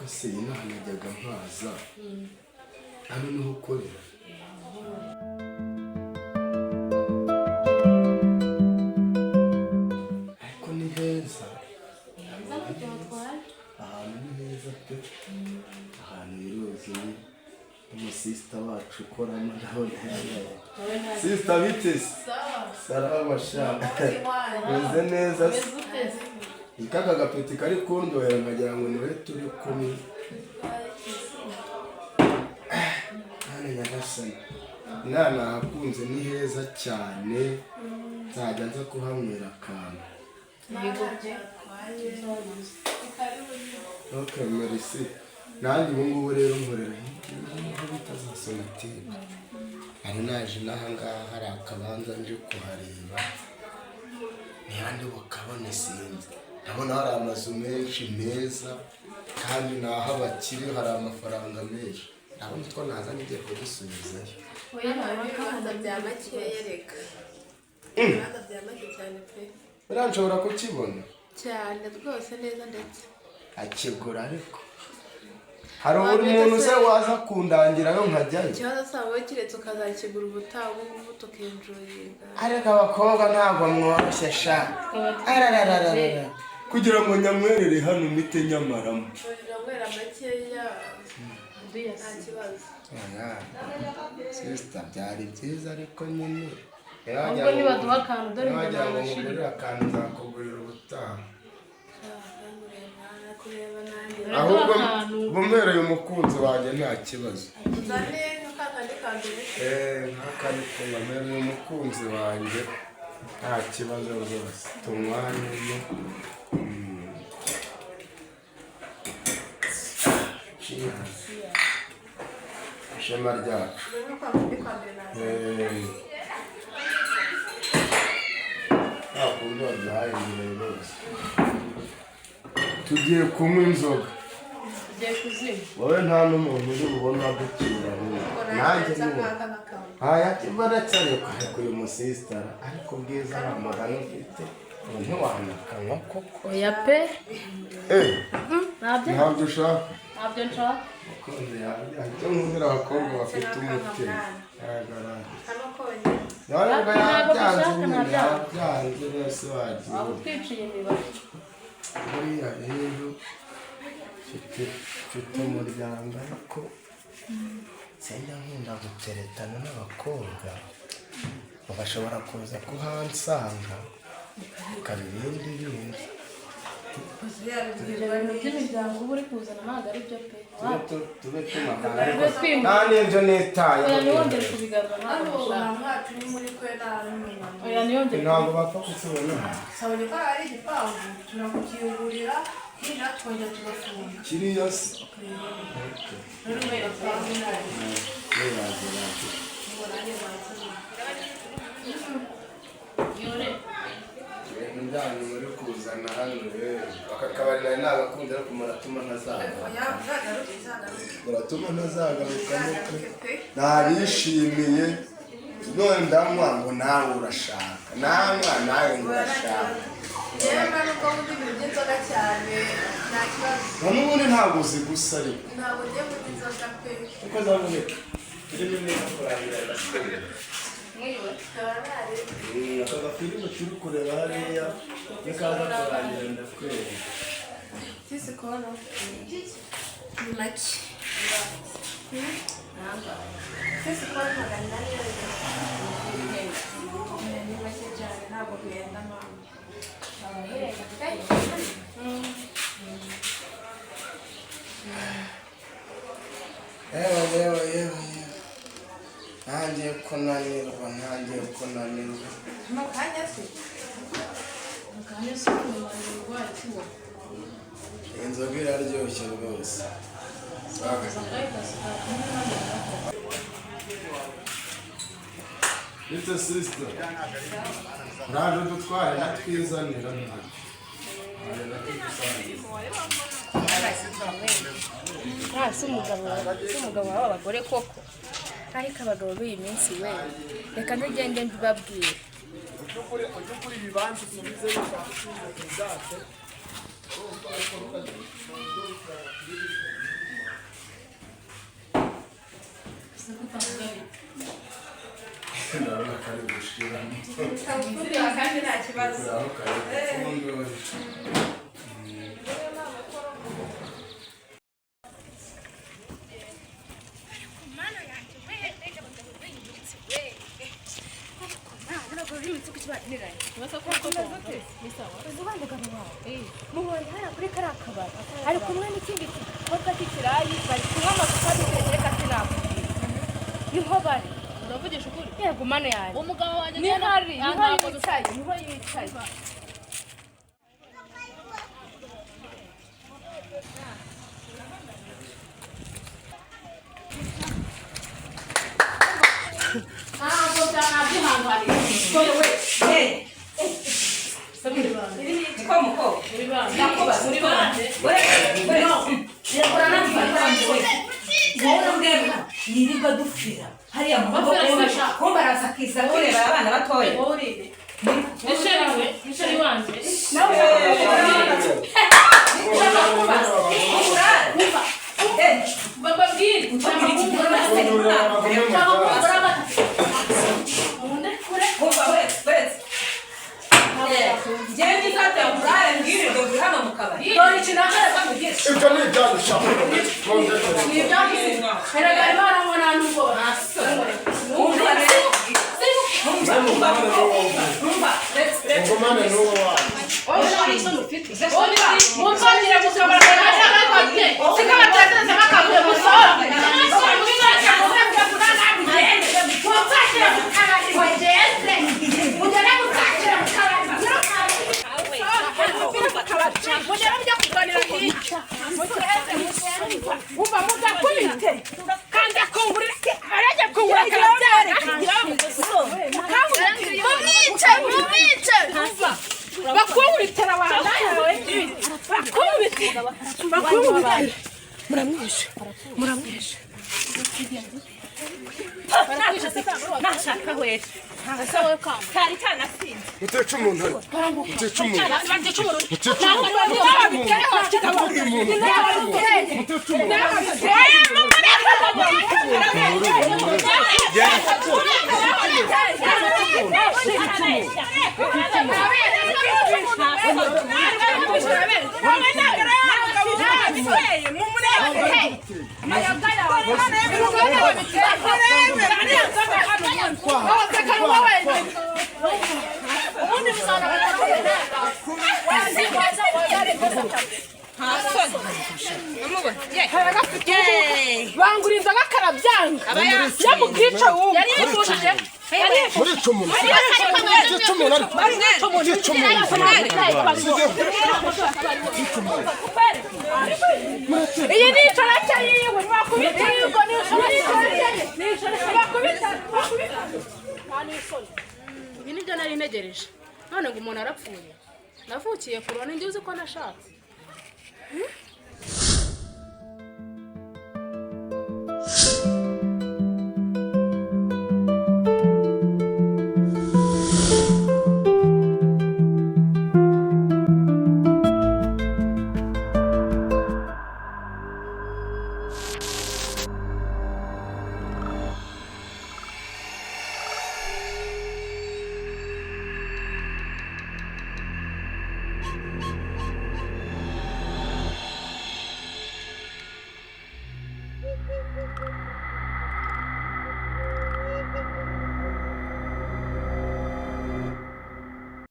ariko se inaha najyaga mpaza hano niho ukorera ariko ni heza ahantu ni heza pe ahantu biruzuye umusista wacu ukoramo ndabona sista bitese salama shaka meze neza ikaka gapeti kari kundyohera nkagira ngo niwe turi kumwe hano nyagasani inana hakunze ni heza cyane nzajya nza kuhanywera akantu okay merci nanjye ubu ngubu rero nkorera aho bita za sonatine ari naje n'ahangaha hari akabanza nje kuhareba ntihandi bukabone sinzi ndabona hari amazu menshi meza kandi naho abakiri hari amafaranga menshi ndabona two naza ngiye kudusubizayo ibibanza bya makeya reka ibibanza bya make cyane pe buriya nshobora kukibona cyane rwose neza ndetse akigura ariko hari buri muntu se waza kundangirayo nkajyayo ikibazo saba kiretse ukazakigura ubutaha ubu tukenjoyinga ariko abakobwa ntabwo mworoshye sha ararararara kugira ngo nyamwerere hano mite nyamaramo nywera makeya nta kibazo sisita byari byiza ariko nyine ahubwo nibaduha akantu dore wagira ngo ngurire akantu nzakugurira ubutaha ahubwo bumwereye umukunzi wanjye nta kibazo nk'akandi kumwemereye umukunzi wanjye nta kibazo rwose tumwanyemo ishema ryacu nta kundi waduhaye imbere rwose tugiye kunywa inzoga wowe nta n'umuntu uri bubona dukira nanjye n'ubu baracyari kwareka uyu musisitara ariko bwiza ari amagana ufite ubu ntiwanakanywa koko oya pe ntabyo ushaka ntabyo nshaka umukunzi yajya nkubwira abakobwa bafite umutima ntabwo yabyanze bose wagiye aho twiciye imibare buriya rero mfite umuryango ariko senya nkunda guteretana n'abakobwa bagashobora kuza kuhansanga ukabibindi bindi ibyo bintu by'imiryango uba uri kuzana ntabwo ari byo pe tube tumagana ariko nta n'ibyo nitaye oya ntiwongere kubigarura ntabwo oya ntiwongere ntabwo bapfa kukibona sabone ko ari igipangu turakukingurira hino twongera tugafunga kiriya se njyanye muri kuzana hano rero aka kabari nari nagakunze ariko muratuma ntazagaruka nabishimiye none ndanywa ngo nawe urashaka nanywa nawe ngo urashaka n'ubundi ntabwo uzi gusa ariko ntabwo ugiye kunywa inzoga pe uko zaboneka turimo neza kurangira agasiteri aka gafilime turi kureba hariya nikaza kurangira ndakwereka sisi kono ni make sisi kono magana ni make cyane ntabwo bihenda mama yewe ntangiye kunanirwa mukanya se inzoga iraryoshye rwose bite sisita uraje dutware natwizanira si umugabo w'abagore koko ariko abagabo b'iyi minsi we reka ntugende mbibabwire ujye ibibanza usubize bishaka zacu kari gushiramo Kabufumbira kandi nta kibazo. aho kari gupfundura ari kumwe n'ikindi gikobwa cy'ikirayi bari kunywa amacupa y'ibirere kandi ntabwo niho bari uravugisha ukuri yego mana yanjye umugabo wanjye niho yicaye yirirwa dupfira hariya mu rugo kumva arasakiza kureba abana batoya nishari wanjye nawe bababwire Jenny got the bride and you go behind the mukabari. dore ikintu akaraza kugira ibyo ni ibyadushaho ni ibyanditse erega imana ngo nta nubwo ngomane n'uwo wawe mutongera gusabana n'akabate sikabatatse bakavuye musoro muramwishe nashaka wese kari kanasinze uteca umuntu uteca umuntu banguriza bakarabyanga yamubwica wumva yari yifuje murica umuntu murica umuntu ariko murica umuntu iyi ni icarake yiwe bakubita yiwe ni icarake bakubita ibi nibyo nari ntegereje none ngo umuntu arapfuye navukiye kurona njye uzi ko nashatse